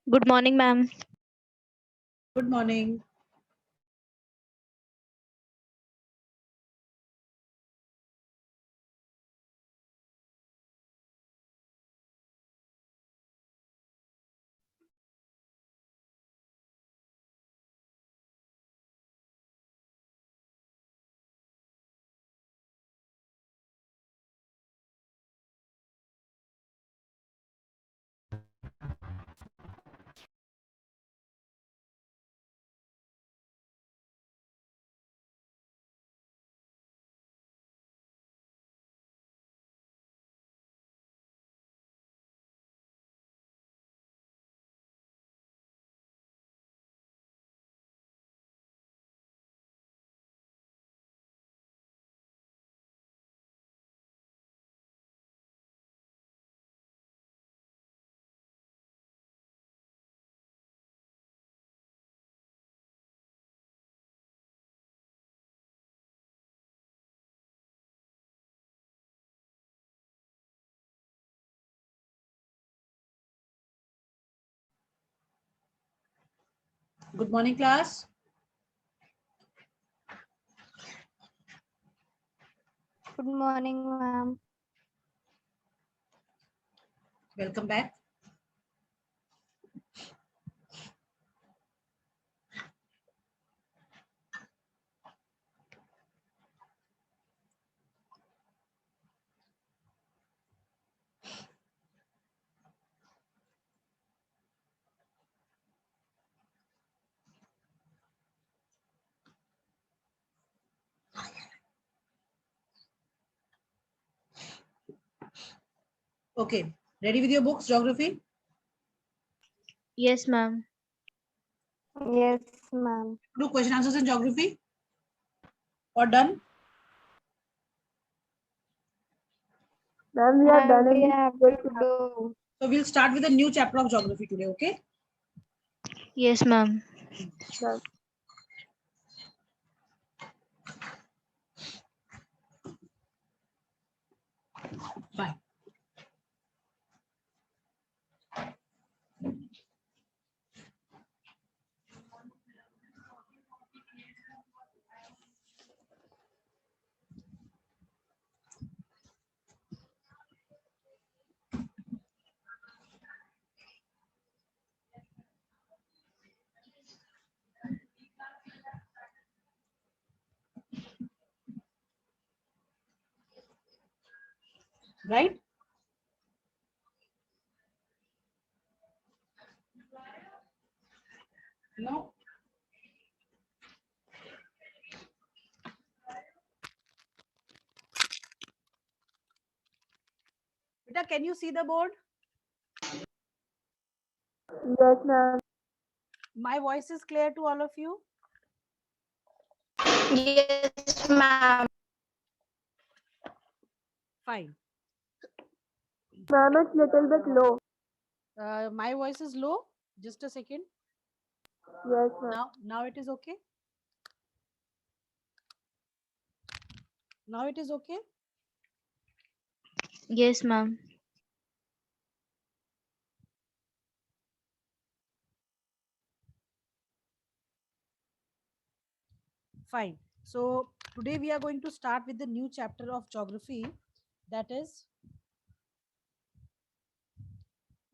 Good morning, ma'am. Good morning. Good morning, class. Good morning, ma'am. Welcome back. Okay, ready with your books, geography? Yes, ma'am. Yes, ma'am. Do question answers in geography? Or done? Ma'am, we are done We and have we to to do. So we'll start with a new chapter of geography today, okay? Yes, ma'am. Ma'am. Fine. Right? No? Beta, can you see the board? Yes, ma'am. My voice is clear to all of you? Yes, ma'am. Fine. Ma'am, it's little bit low. My voice is low. Just a second. Yes, ma'am. Now it is okay. Now it is okay. Yes, ma'am. Fine. So today we are going to start with the new chapter of geography. That is,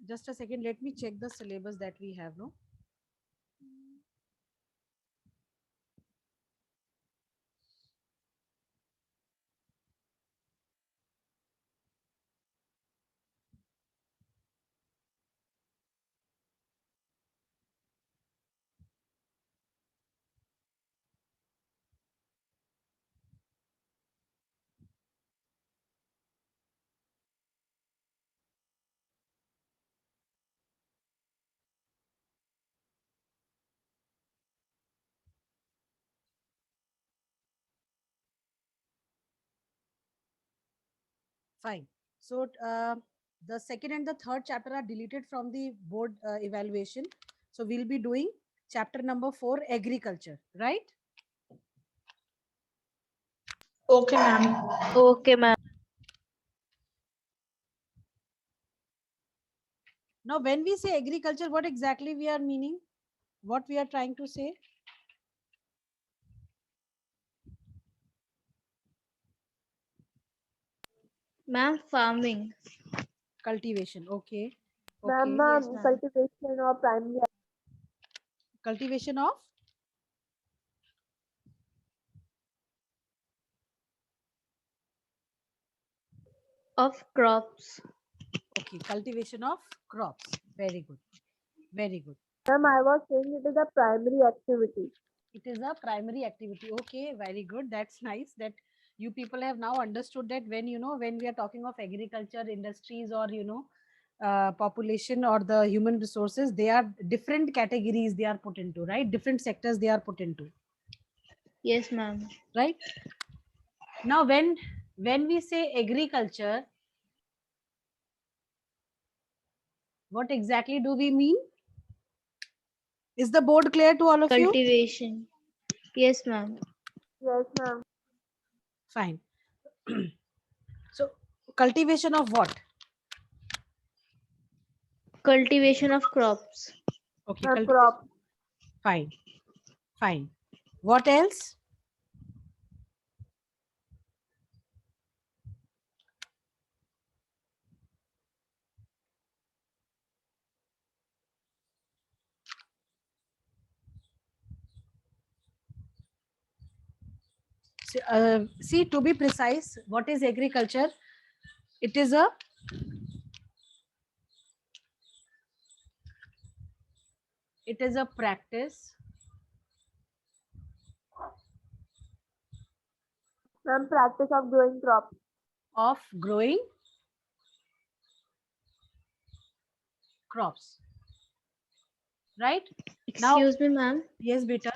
just a second. Let me check the syllabus that we have. No. Fine. So the second and the third chapter are deleted from the board evaluation. So we'll be doing chapter number 4, agriculture, right? Okay, ma'am. Okay, ma'am. Now, when we say agriculture, what exactly we are meaning? What we are trying to say? Ma'am, farming. Cultivation. Okay. Ma'am, Okay. Yes, ma'am. cultivation or primary. Cultivation of Of crops. okay. Cultivation of crops. Very good. Very good. Ma'am, I was saying it is a primary activity. It is a primary activity. Okay, very good. That's nice that you people have now understood that when when we are talking of agriculture industries or population or the human resources, they are different categories they are put into, right? Different sectors they are put into, Yes, ma'am. right? Now when we say agriculture, what exactly do we mean? Is the board clear to all of you? Cultivation. Yes, ma'am. Yes, ma'am. Fine. So cultivation of what? Cultivation of crops. Okay, A cultivation. crop. Fine. Fine. What else? See, to be precise, what is agriculture? It is a practice Ma'am, practice of growing crops. of growing crops, right? Now, Excuse me, ma'am. yes, beta.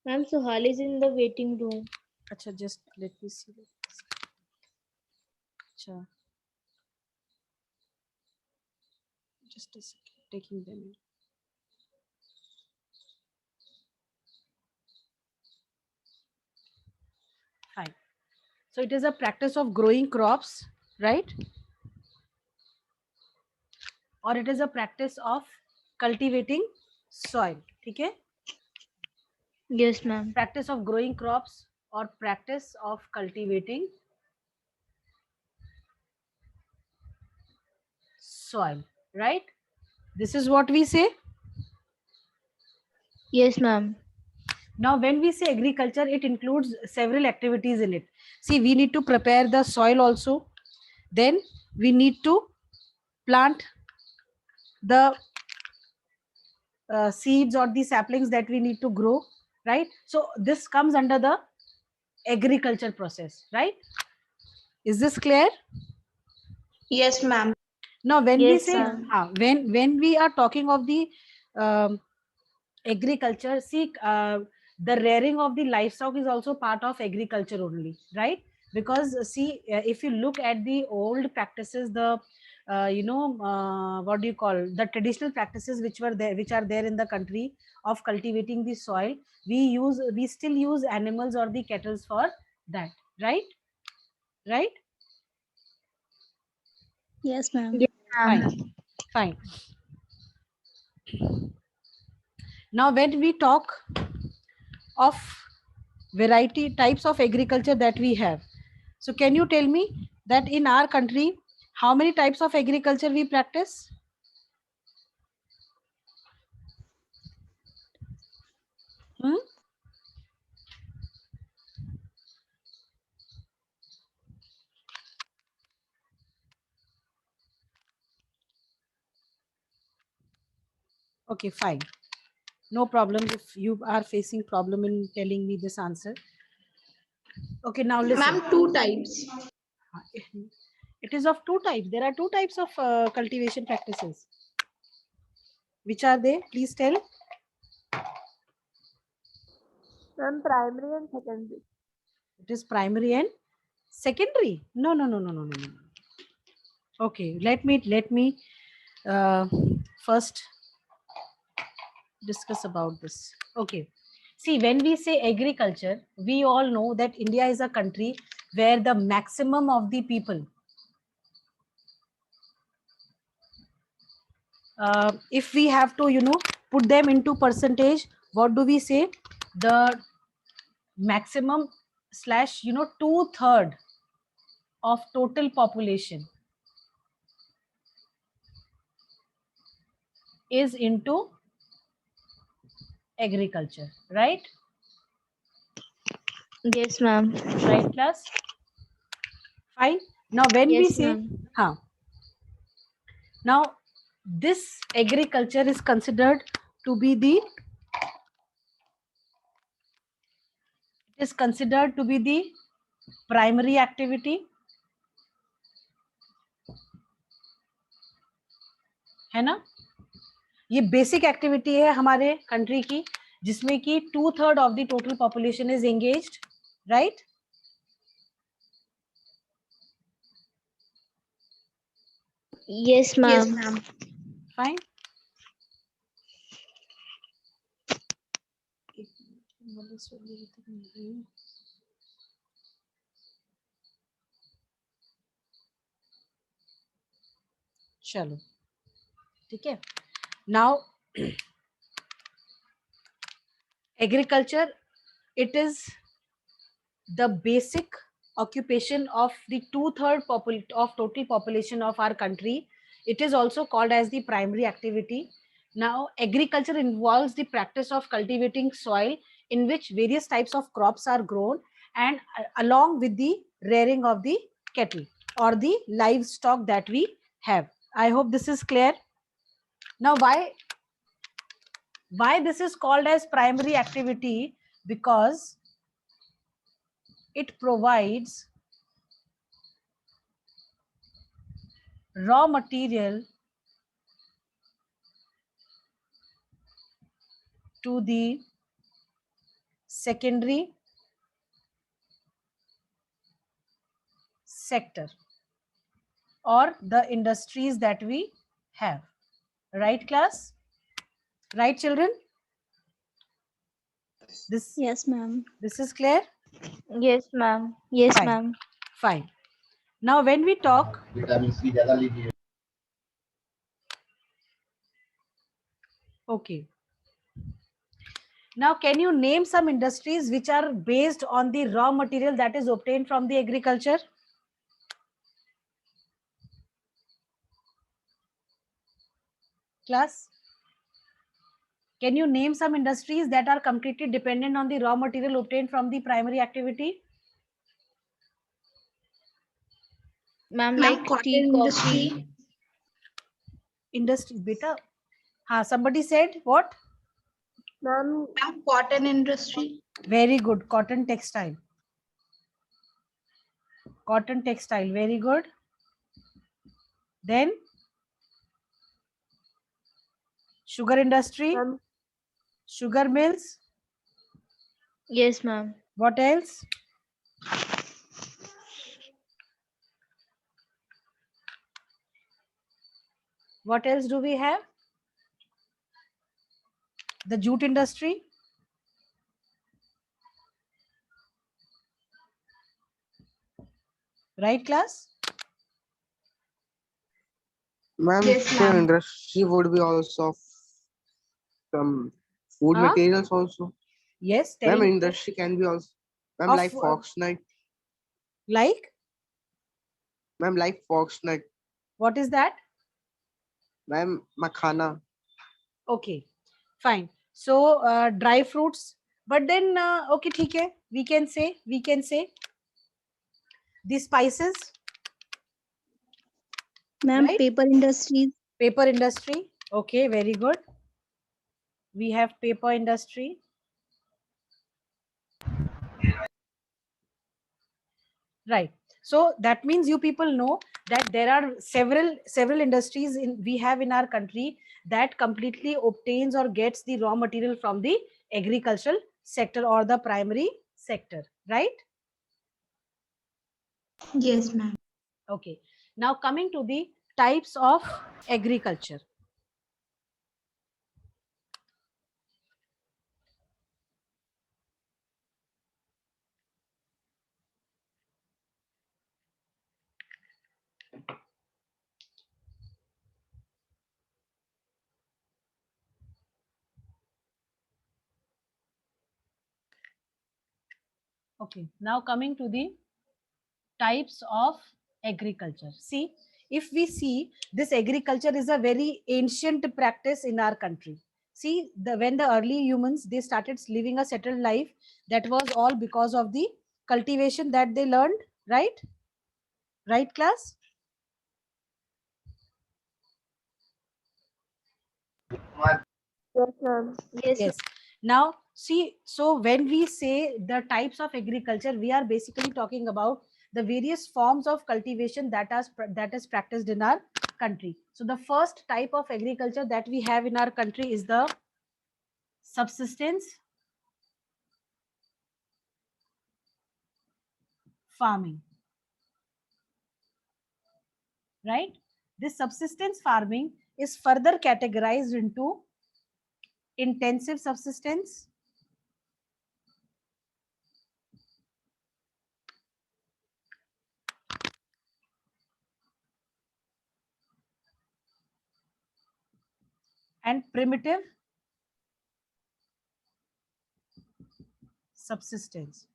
Ma'am, Suhal is in the waiting room. Acha, just let me see. Acha. Just a second, taking them in. Fine. So it is a practice of growing crops, right? Or it is a practice of cultivating soil. Okay? Yes, ma'am. Practice of growing crops or practice of cultivating soil, right? This is what we say. Yes, ma'am. Now, when we say agriculture, it includes several activities in it. See, we need to prepare the soil also. Then we need to plant the seeds or the saplings that we need to grow, right? So this comes under the agriculture process, right? Is this clear? Yes, ma'am. Now, when we Yes, say ma'am. when we are talking of the um, agriculture, see, the rearing of the livestock is also part of agriculture only, right? Because see, if you look at the old practices, the what do you call, the traditional practices which were there, which are there in the country of cultivating the soil, we still use animals or the cattle for that, right? Right? Yes, ma'am. Fine. Fine. Now, when we talk of variety types of agriculture that we have, so can you tell me that in our country, how many types of agriculture we practice? Hmm? Okay, fine. No problem if you are facing problem in telling me this answer. Okay, now listen. Ma'am, two types. It is of two types. There are two types of cultivation practices. Which are they? Please tell. Ma'am, primary and secondary. It is primary and secondary. No, no, no, no, no, no, no. Okay, let me first discuss about this. Okay, see, when we say agriculture, we all know that India is a country where the maximum of the people, if we have to, put them into percentage, what do we say? The maximum slash, 2/3 of total population is into agriculture, right? Yes, ma'am. Right, class? Fine. Now, when we Yes, say, ma'am. now this agriculture is considered to be the, it is considered to be the primary activity, है ना? ये basic activity है हमारे country की, जिसमें कि 2/3 of the total population is engaged, right? Yes, Yes, ma'am. ma'am. Fine. चलो, ठीक है. Now agriculture, it is the basic occupation of the 2/3 of total population of our country. It is also called as the primary activity. Now, agriculture involves the practice of cultivating soil in which various types of crops are grown, and along with the rearing of the cattle or the livestock that we have. I hope this is clear. Now, why this is called as primary activity? Because it provides raw material to the secondary sector or the industries that we have. Right, class? Right, children? Yes, ma'am. This is clear? Yes, ma'am. Yes, Fine. ma'am. Fine. Now, when we talk, okay. Now, can you name some industries which are based on the raw material that is obtained from the agriculture? Class? Can you name some industries that are completely dependent on the raw material obtained from the primary activity? Ma'am, Ma'am, like cotton tea, industry. coffee. Industry, beta. Somebody said what? Ma'am, Ma'am, cotton industry. Very good. Cotton textile. Cotton textile. Very good. Then sugar industry. ma'am, Sugar mills. Yes, ma'am. What else? What else do we have? The jute industry. Right, class? Ma'am, Yes, food ma'am. industry would be also some food Huh? materials also. Yes, Ma'am, tell. industry can be also. Ma'am, Of like Foxnut. like, Ma'am, like Foxnut. what is that? Ma'am, makhana. Okay, fine. So dry fruits, but then okay, ठीक है. We can say the spices, ma'am, right? paper industries. Paper industry. Okay, very good. We have paper industry. Right. So that means you people know that there are several industries we have in our country that completely obtains or gets the raw material from the agricultural sector or the primary sector, right? Yes, ma'am. Okay. Now coming to the types of agriculture. Okay, now coming to the types of agriculture. See, if we see, this agriculture is a very ancient practice in our country. See, when the early humans, they started living a settled life, that was all because of the cultivation that they learned, right? Right, class? Yes, ma'am. Yes. Yes. Now, see, so when we say the types of agriculture, we are basically talking about the various forms of cultivation that is practiced in our country. So the first type of agriculture that we have in our country is the subsistence farming, right? This subsistence farming is further categorized into intensive subsistence, and primitive subsistence,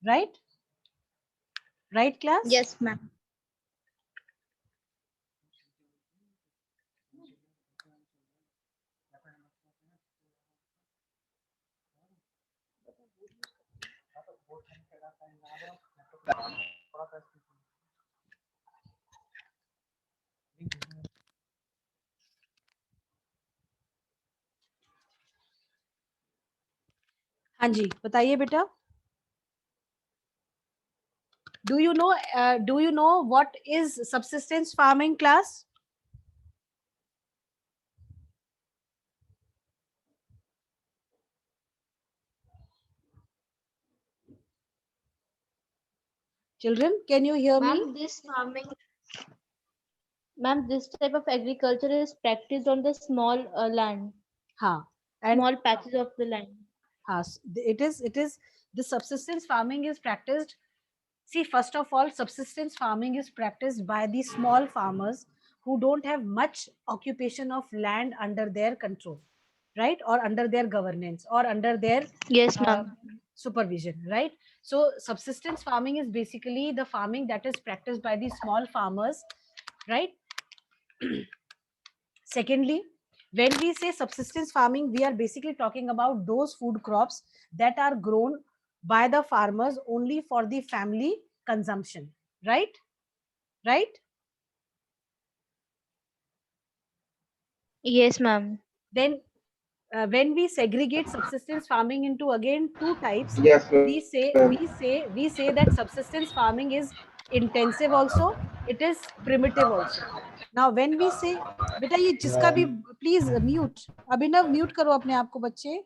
right? Right, class? Yes, ma'am. हाँ जी, बताइए बेटा. Do you know what is subsistence farming, class? Children, can you hear me? Ma'am, this type of agriculture is practiced on the small land, हाँ. And small patches of the land. it is the subsistence farming is practiced. See, first of all, subsistence farming is practiced by the small farmers who don't have much occupation of land under their control, right? Or under their governance, or under their Yes, ma'am. supervision, right? So subsistence farming is basically the farming that is practiced by the small farmers, right? Secondly, when we say subsistence farming, we are basically talking about those food crops that are grown by the farmers only for the family consumption, right? Right? Yes, ma'am. Then when we segregate subsistence farming into again two types, Yes, ma'am. we say that subsistence farming is intensive also, it is primitive also. Now when we say, बेटा ये जिसका भी please mute, Abhinav mute करो अपने आप को बच्चे.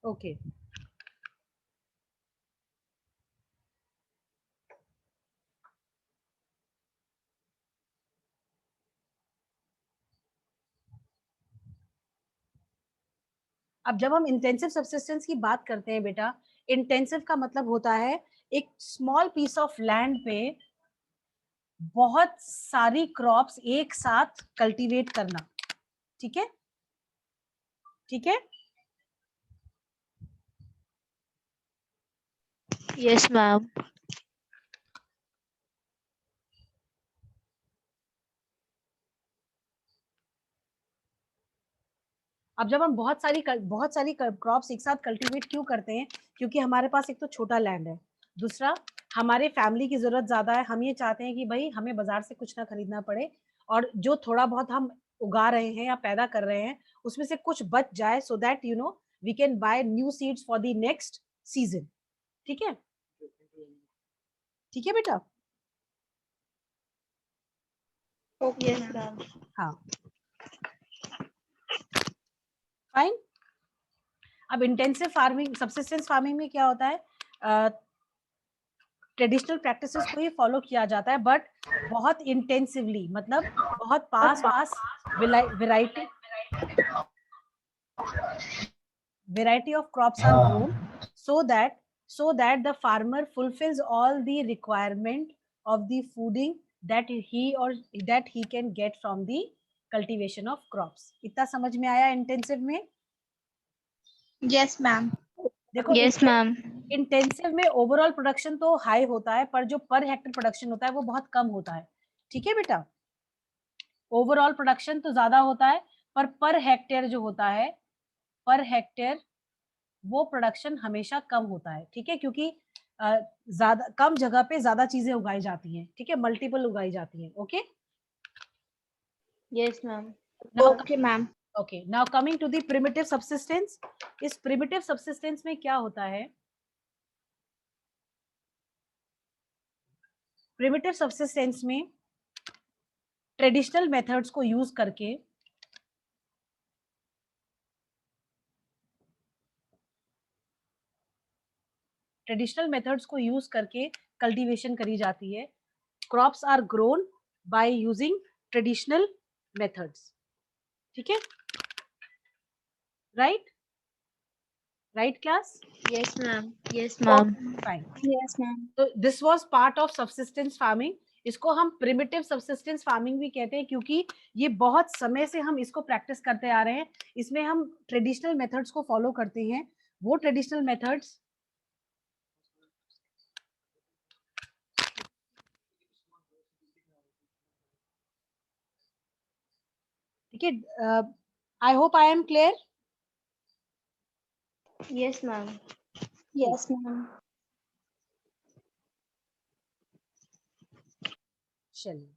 Okay. अब जब हम इंटेंसिव सब्सिस्टेंस की बात करते हैं बेटा, इंटेंसिव का मतलब होता है एक स्मॉल पीस ऑफ लैंड पे बहुत सारी क्रॉप्स एक साथ कल्टीवेट करना. ठीक है? ठीक है? Yes, ma'am. अब जब हम बहुत सारी क्रॉप्स एक साथ कल्टीवेट क्यों करते हैं? क्योंकि हमारे पास एक तो छोटा लैंड है, दूसरा हमारे फैमिली की जरूरत ज्यादा है. हम ये चाहते हैं कि भाई हमें बाजार से कुछ ना खरीदना पड़े, और जो थोड़ा बहुत हम उगा रहे हैं या पैदा कर रहे हैं उसमें से कुछ बच जाए, so that you know we can buy new seeds for the next season. ठीक है? ठीक है बेटा? Yes, ma'am. हाँ, फाइन. अब इंटेंसिव फार्मिंग, सबसिस्टेंस फार्मिंग में क्या होता है, ट्रेडिशनल प्रैक्टिसेस को ही फॉलो किया जाता है, बट बहुत इंटेंसिवली, मतलब बहुत पास पास variety of crops are grown so that the farmer fulfills all the requirement of the fooding that he can get from the cultivation of crops. इतना समझ में आया इंटेंसिव में? Yes, ma'am. देखो Yes, ma'am. इंटेंसिव में overall production तो high होता है, पर जो पर हेक्टर प्रोडक्शन होता है वो बहुत कम होता है. ठीक है बेटा, ओवरऑल प्रोडक्शन तो ज्यादा होता है, पर हेक्टेयर जो होता है, पर हेक्टेयर वो प्रोडक्शन हमेशा कम होता है. ठीक है, क्योंकि ज्यादा कम जगह पे ज्यादा चीजें उगाई जाती हैं. ठीक है, मल्टीपल उगाई जाती हैं. Okay. Yes, ma'am. Okay, ma'am. Okay, now coming to the primitive subsistence. इस प्रिमिटिव सबसिस्टेंस में क्या होता है? प्रिमिटिव सबसिस्टेंस में ट्रेडिशनल मेथड्स को यूज करके कल्टीवेशन करी जाती है. Crops are grown by using traditional methods. ठीक है, right class? Yes, ma'am. Yes, ma'am. Fine. Yes, ma'am. तो this was part of subsistence farming. इसको हम प्रिमिटिव सबसिस्टेंस फार्मिंग भी कहते हैं, क्योंकि ये बहुत समय से हम इसको प्रैक्टिस करते आ रहे हैं. इसमें हम ट्रेडिशनल मेथड्स को फॉलो करते हैं. वो ट्रेडिशनल मेथड्स, ठीक है, I hope I am clear. Yes, ma'am. Yes, ma'am. चलिए,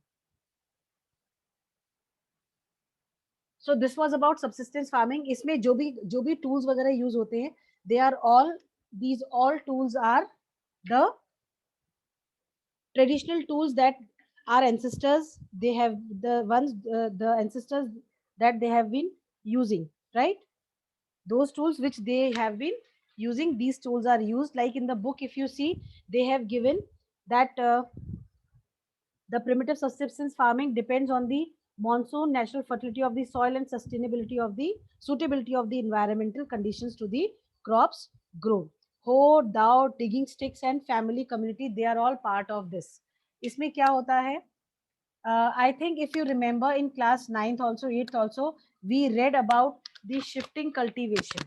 so this was about subsistence farming. इसमें जो भी टूल्स वगैरह यूज होते हैं, they are all, these all tools are the traditional tools that our ancestors, they have the ancestors that they have been using, right? Those tools which they have been using, these tools are used. Like in the book, if you see, they have given that the primitive subsistence farming depends on the monsoon, natural fertility of the soil, and suitability of the environmental conditions to the crops grown. Hoe, dao, digging sticks, and family community, they are all part of this. इसमें क्या होता है? I think if you remember in class 9th also, 8th also, we read about the shifting cultivation.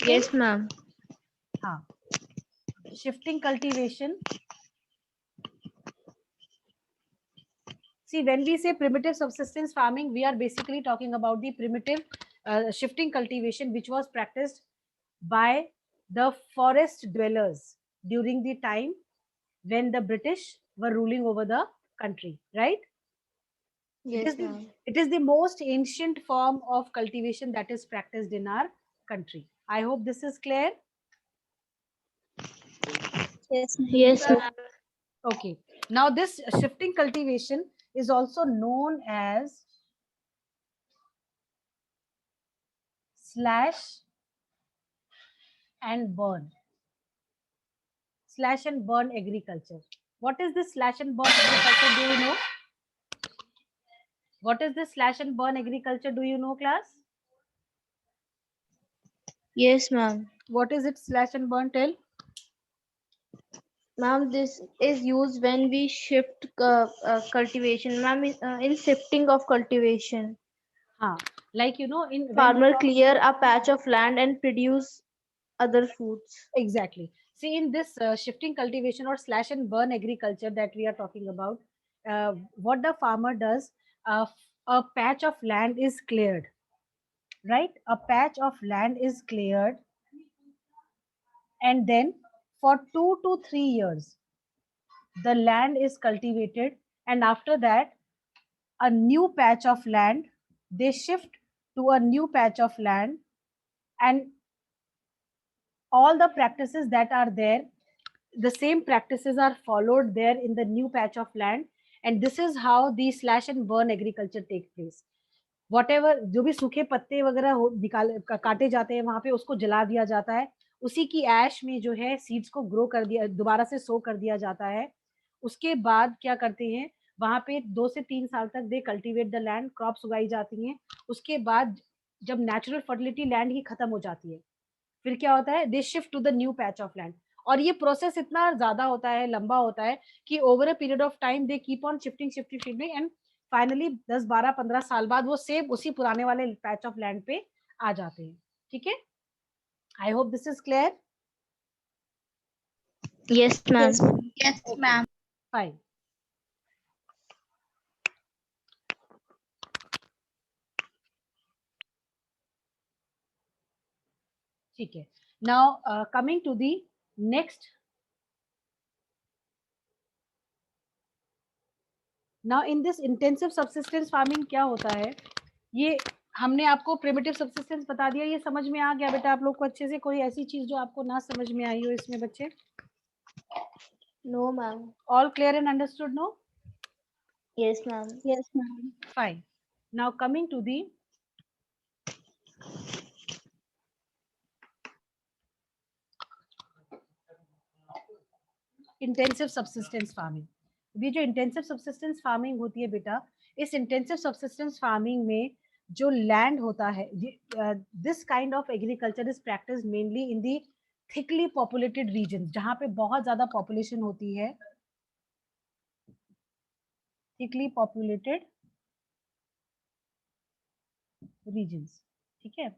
Yes, ma'am. हाँ, shifting cultivation. See, when we say primitive subsistence farming, we are basically talking about the primitive shifting cultivation, which was practiced by the forest dwellers during the time when the British were ruling over the country, right? Yes, ma'am. It is the most ancient form of cultivation that is practiced in our country. I hope this is clear. Yes, ma'am. Yes, ma'am. Okay. Now this shifting cultivation is also known as slash and burn. Slash and burn agriculture. What is this slash and burn agriculture? Do you know? What is this slash and burn agriculture? Do you know, class? Yes, ma'am. What is it, slash and burn? Tell. Ma'am, this is used when we shift cultivation. Ma'am, in shifting of cultivation, Like, you know, in farmer clear a patch of land and produce other foods. Exactly. See, in this shifting cultivation or slash and burn agriculture that we are talking about, what the farmer does, a patch of land is cleared, right? A patch of land is cleared, and then for 2 to 3 years, the land is cultivated, and after that, a new patch of land, they shift to a new patch of land, and all the practices that are there, the same practices are followed there in the new patch of land, and this is how the slash and burn agriculture takes place. whatever जो भी सूखे पत्ते वगैरह काटे जाते हैं वहां पे उसको जला दिया जाता है, उसी की ऐश में जो है सीड्स को ग्रो कर दिया, दोबारा से सो कर दिया जाता है। उसके बाद क्या करते हैं, वहां पे 2 से 3 साल तक दे कल्टीवेट द लैंड, क्रॉप्स उगाई जाती हैं। उसके बाद जब नेचुरल फर्टिलिटी लैंड की खत्म हो जाती है, फिर क्या होता है, they shift to the new patch of land. और ये प्रोसेस इतना ज्यादा होता है, लंबा होता है कि over a period of time they keep on shifting shifting shifting and finally 10, 12, 15 साल बाद वो सेम उसी पुराने वाले पैच ऑफ लैंड पे आ जाते हैं। ठीक है, I hope this is clear. Yes, ma'am. Yes, ma'am. Yes, ma'am. Fine. ठीक है, now coming to the next. Now in this intensive subsistence farming क्या होता है, ये हमने आपको प्रिमिटिव सब्सिस्टेंस बता दिया, ये समझ में आ गया बेटा आप लोग को अच्छे से? कोई ऐसी चीज जो आपको ना समझ में आई हो इसमें बच्चे? No, ma'am. All clear and understood, no? Yes, ma'am. Yes, ma'am. Fine. Now coming to the intensive subsistence farming. ये जो इंटेंसिव सब्सिस्टेंस फार्मिंग होती है बेटा, इस इंटेंसिव सब्सिस्टेंस फार्मिंग में जो लैंड होता है, this kind of agriculture is practice mainly in the thickly populated region, जहां पे बहुत ज्यादा पॉपुलेशन होती है, थिकली पॉपुलेटेड रीजन्स। ठीक है,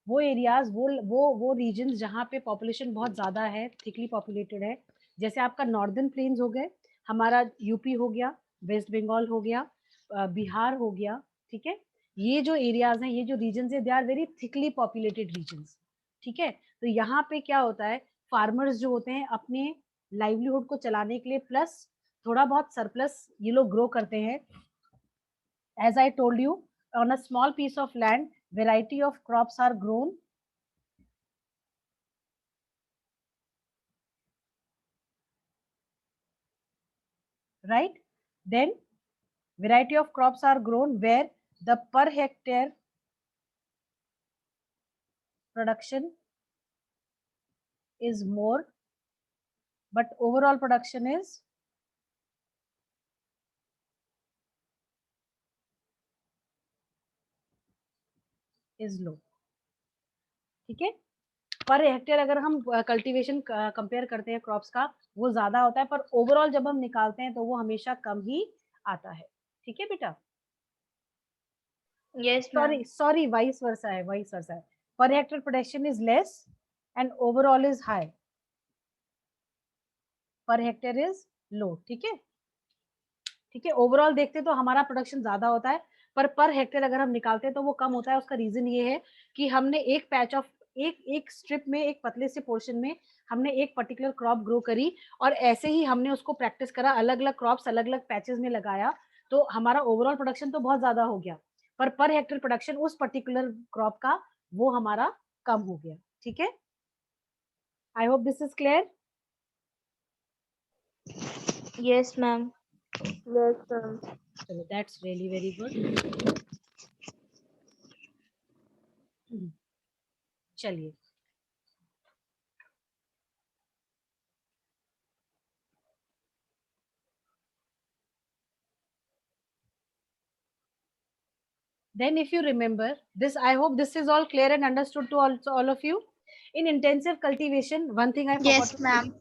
वो एरियाज, वो रीजन्स जहाँ पे पॉपुलेशन बहुत ज्यादा है, थिकली पॉपुलेटेड है, जैसे आपका नॉर्दर्न प्लेन्स हो गए, हमारा यूपी हो गया, वेस्ट बंगाल हो गया, बिहार हो गया। ठीक है, ये जो एरियाज हैं, ये जो रीजन्स है, they are very thickly populated regions. ठीक है, तो यहाँ पे क्या होता है, फार्मर्स जो होते हैं अपने लाइवलीहुड को चलाने के लिए प्लस थोड़ा बहुत सरप्लस ये लोग ग्रो करते हैं। As I told you, on a small piece of land, variety of crops are grown. Right? Then variety of crops are grown where the per hectare production is more, but overall production is low. ठीक है, per hectare अगर हम cultivation compare करते हैं crops का, वो ज्यादा होता है, पर ओवरऑल जब हम निकालते हैं तो वो हमेशा कम ही आता है। ठीक है बेटा, Yes, ma'am. sorry vice versa है, per hectare production is less and overall is high, per hectare is low। ठीक है, ठीक है, ओवरऑल देखते तो हमारा प्रोडक्शन ज्यादा होता है, पर हेक्टेयर अगर हम निकालते हैं तो वो कम होता है। उसका रीजन ये है कि हमने एक पैच ऑफ एक स्ट्रिप में, एक पतले से पोर्शन में हमने एक पर्टिकुलर क्रॉप ग्रो करी, और ऐसे ही हमने उसको प्रैक्टिस करा, अलग अलग क्रॉप्स अलग अलग पैचेस में लगाया, तो हमारा ओवरऑल प्रोडक्शन तो बहुत ज्यादा हो गया, पर हेक्टेयर प्रोडक्शन उस पर्टिकुलर क्रॉप का वो हमारा कम हो गया। ठीक है, I hope this is clear. Yes, ma'am. Yes, ma'am. चलो, दैट्स रियली वेरी गुड। चलिए, then if you remember this, I hope this is all clear and understood to all of you. In intensive cultivation, one thing I Yes, ma'am.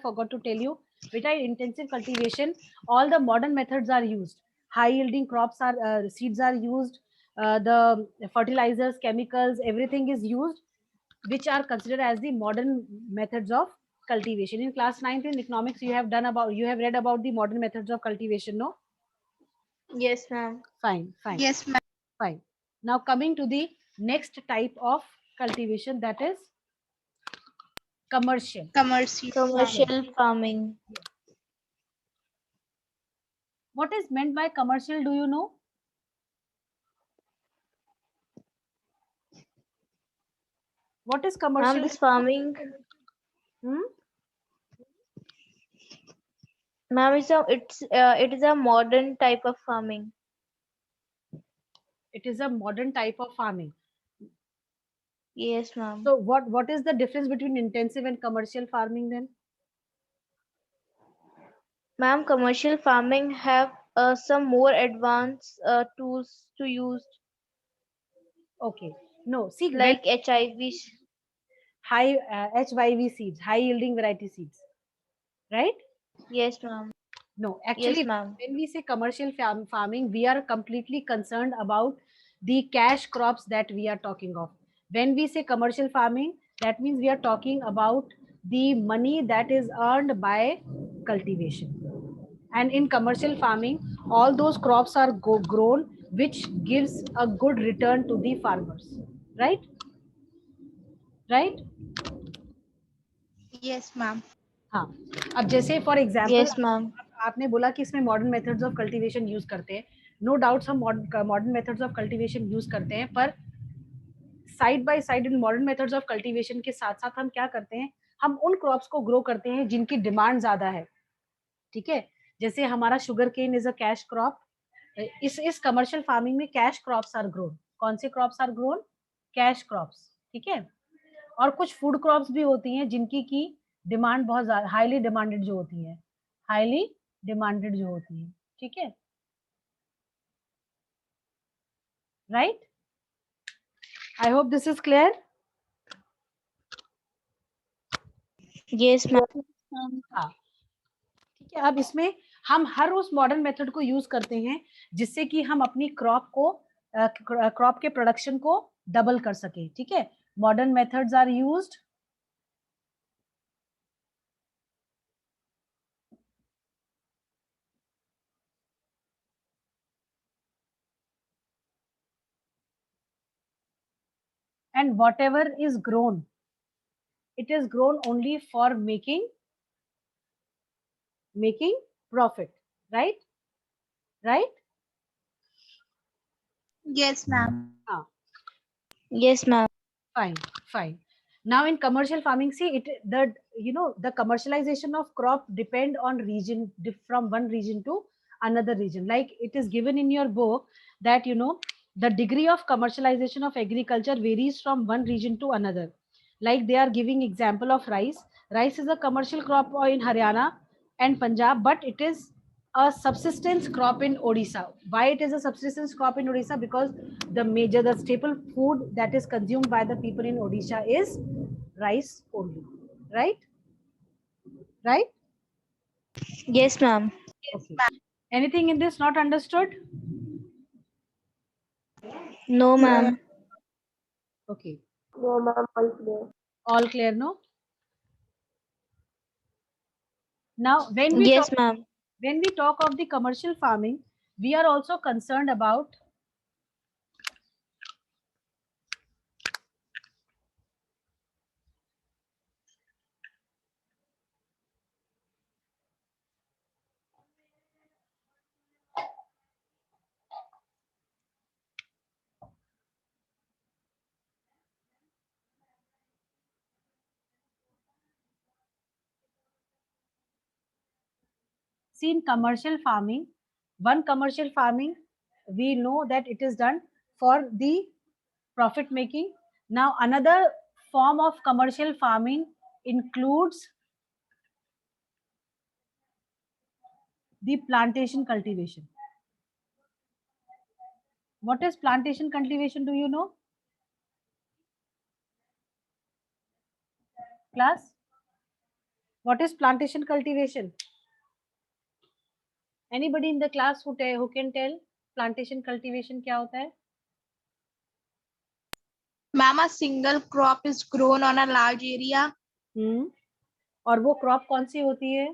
forgot to tell you, beta, in intensive cultivation all the modern methods are used, high yielding crops are seeds are used, the fertilizers, chemicals, everything is used, which are considered as the modern methods of cultivation. In class 9th in economics you have read about the modern methods of cultivation, no? Yes, ma'am. Fine. Yes, ma'am. Fine. Now coming to the next type of cultivation, that is commercial. Commercial farming. What is meant by commercial, do you know? What is commercial? Ma'am, this farming, ma'am, it is a modern type of farming. It is a modern type of farming. Yes, ma'am. So what is the difference between intensive and commercial farming then? Ma'am, commercial farming have some more advanced tools to use, Okay. No, see, when like HIV. high HYV seeds, high yielding variety seeds, right? Yes, ma'am. No, Yes, actually, ma'am. when we say commercial farming, we are completely concerned about the cash crops that we are talking of. When we say commercial farming, that means we are talking about the money that is earned by cultivation. And in commercial farming, all those crops are grown, which gives a good return to the farmers, right? Right? Yes, ma'am. हाँ, अब जैसे for example Yes, ma'am. आपने बोला कि इसमें modern methods of cultivation use करते हैं. No doubts हम modern methods of cultivation use करते हैं, पर side by side in modern methods of cultivation के साथ साथ हम क्या करते हैं, हम उन क्रॉप्स को ग्रो करते हैं जिनकी डिमांड ज्यादा है. ठीक है, जैसे हमारा sugarcane is a cash crop. इस कमर्शियल फार्मिंग में कैश क्रॉप्स आर ग्रोन. कौन से crops are grown? Cash crops. ठीक है, और कुछ फूड क्रॉप्स भी होती हैं जिनकी की डिमांड बहुत ज्यादा, हाईली डिमांडेड जो होती है, हाईली डिमांडेड जो होती है. ठीक है, right. I hope this is clear. Yes, ma'am. हाँ, ठीक है. अब इसमें हम हर उस मॉडर्न मेथड को यूज करते हैं जिससे कि हम अपनी क्रॉप के प्रोडक्शन को डबल कर सके. ठीक है, modern methods are used and whatever is grown, it is grown only for making profit, right? Right. Yes, ma'am. Yes, ma'am. Fine. Now in commercial farming, see it, the commercialization of crop depend on region, from one region to another region. Like it is given in your book that the degree of commercialization of agriculture varies from one region to another. Like they are giving example of rice. Rice is a commercial crop in Haryana and Punjab, but it is a subsistence crop in Odisha. Why it is a subsistence crop in Odisha? Because the staple food that is consumed by the people in Odisha is rice only, right? Right? Yes, ma'am. Okay. Anything in this not understood? No, ma'am. Okay. No, ma'am, all clear. All clear, no? Now, when we Yes, ma'am. talk of the commercial farming, we are also concerned about in commercial farming. One commercial farming, we know that it is done for the profit making. Now, another form of commercial farming includes the plantation cultivation. What is plantation cultivation? Do you know? Class? What is plantation cultivation? Anybody in the class who can tell plantation cultivation क्या होता है? Ma'am, a single crop is grown on a large area. और वो crop कौन सी होती है?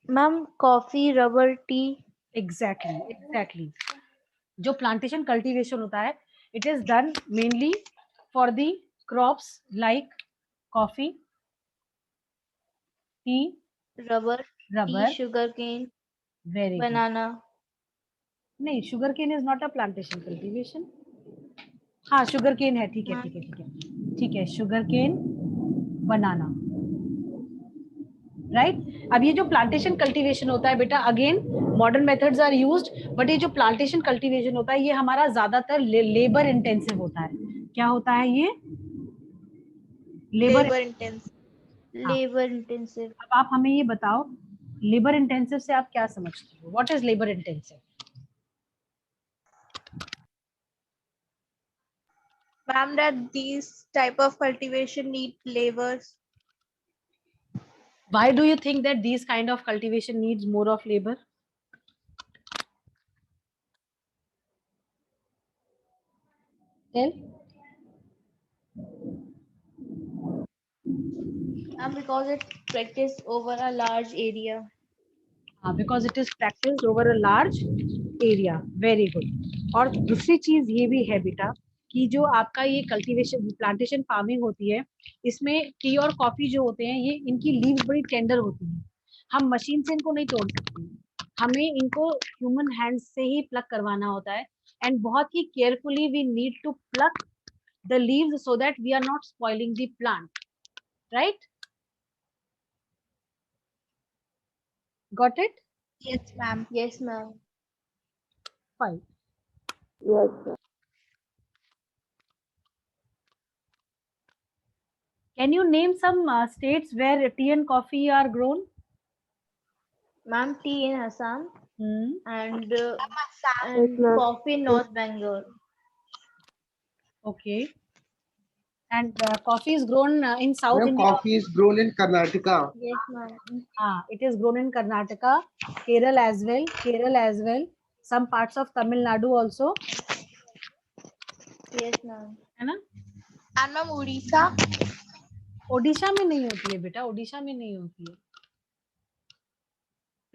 Ma'am, coffee, rubber, tea. Exactly. जो plantation cultivation होता है, it is done mainly for the crops like coffee, tea, Rubber, rubber. tea, sugarcane, Very good. banana. नहीं, sugar cane is not a plantation cultivation. हाँ, sugar cane है. ठीक है. ठीक है, शुगर केन, बनाना, राइट। अब ये जो प्लांटेशन कल्टीवेशन होता है बेटा, again modern methods are used, but ये जो प्लांटेशन कल्टीवेशन होता है ये हमारा ज्यादातर लेबर इंटेंसिव होता है। क्या होता है ये? Labour. Labor intensive. labor intensive. अब आप हमें ये बताओ, लेबर इंटेंसिव से आप क्या समझते हो? What is labour intensive? Ma'am, that these type of cultivation need labors. Why do you think that these kind of cultivation needs more of labor? Tell. Because it's practiced over a large area. Because it is practiced over a large area. Very good. और दूसरी चीज ये भी है बेटा कि जो आपका ये कल्टीवेशन प्लांटेशन फार्मिंग होती है, इसमें टी और कॉफी जो होते हैं ये इनकी लीव्स बड़ी टेंडर होती हैं, हम मशीन से इनको नहीं तोड़ सकते, हमें इनको ह्यूमन हैंड से ही प्लक करवाना होता है, एंड बहुत ही carefully we need to pluck the leaves so that we are not spoiling the plant, right? Got it? Yes, ma'am. Yes, ma'am. Fine. Yes, sir. Can you name some states where tea and coffee are grown? Ma'am, tea in Assam Hmm. and Yes, ma'am. coffee in North Bengal. Okay. And coffee is grown in South Ma'am, India. coffee is grown in Karnataka. Yes, ma'am. It is grown in Karnataka, Kerala as well. Kerala as well. Some parts of Tamil Nadu also. Yes, ma'am. है ना? And ma'am, Odisha. Odisha में नहीं होती है बेटा, ओडिशा में नहीं होती है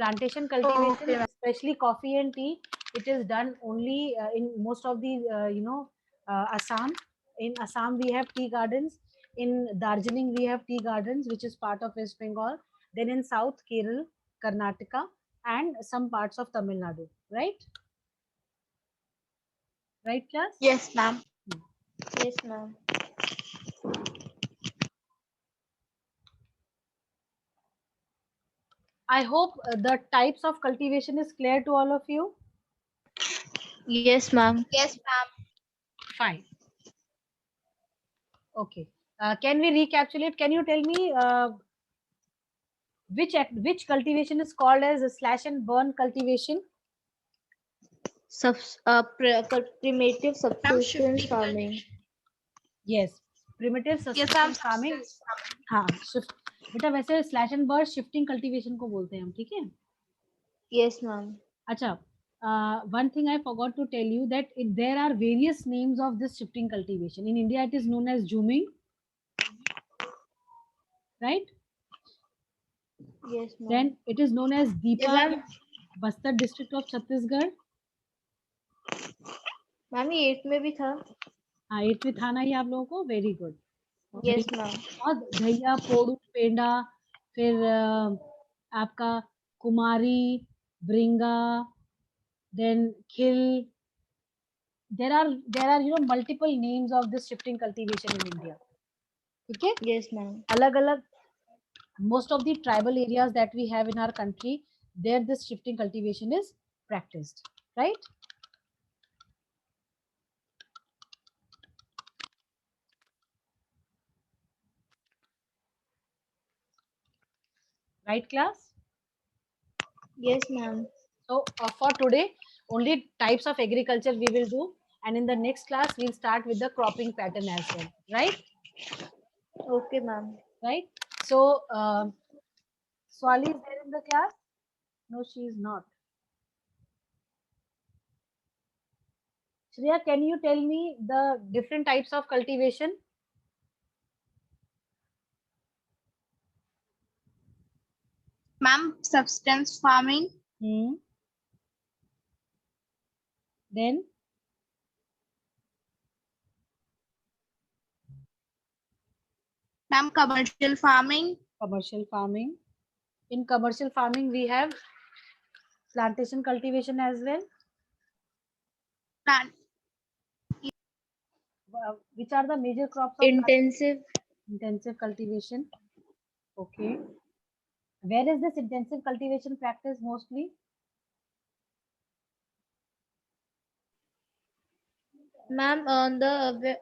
plantation cultivation. Okay, ma'am. Especially coffee and tea, it is done only in most of the Assam. In Assam we have tea gardens, in Darjeeling we have tea gardens which is part of West Bengal, then in South Kerala, Karnataka and some parts of Tamil Nadu, right? Right, class? Yes, ma'am. Yes, ma'am. I hope the types of cultivation is clear to all of you. Yes, ma'am. Yes, ma'am. Fine. Okay. Can we recapitulate? Can you tell me which cultivation is called as a slash and burn cultivation? Primitive subsistence shifting farming. Yes, primitive Yes, subsistence ma'am. farming. हाँ, shift. बेटा वैसे slash and burn shifting cultivation को बोलते हैं हम, ठीक है? Yes, ma'am. अच्छा, one thing I forgot to tell you that there are various names of this shifting cultivation. In India, it is known as zooming, right? Yes, ma'am. Then it is known as Deepa, ma'am. Bastar district of Chhattisgarh. Ma'am ये 8 में भी था. हाँ, 8th में था ना ये आप लोगों को, वेरी गुड. Yes, ma'am. और धैया, पोड़ू, पेंडा, फिर आपका कुमारी, ब्रिंगा, then khil. There are multiple names of this shifting cultivation in India. Okay? Yes, ma'am. अलग-अलग, most of the tribal areas that we have in our country, there this shifting cultivation is practiced, right? Right, class? Yes, ma'am. So for today, only types of agriculture we will do, and in the next class we'll start with the cropping pattern as well, right? Okay, ma'am. Right. So Swali is there in the class? No, she is not. Shreya, can you tell me the different types of cultivation? Ma'am, substance farming. Then Ma'am, commercial farming. commercial farming. In commercial farming, we have plantation cultivation as well. Plant. which are the major crops of intensive cultivation? Okay. Where is this intensive cultivation practice mostly? Ma'am, on the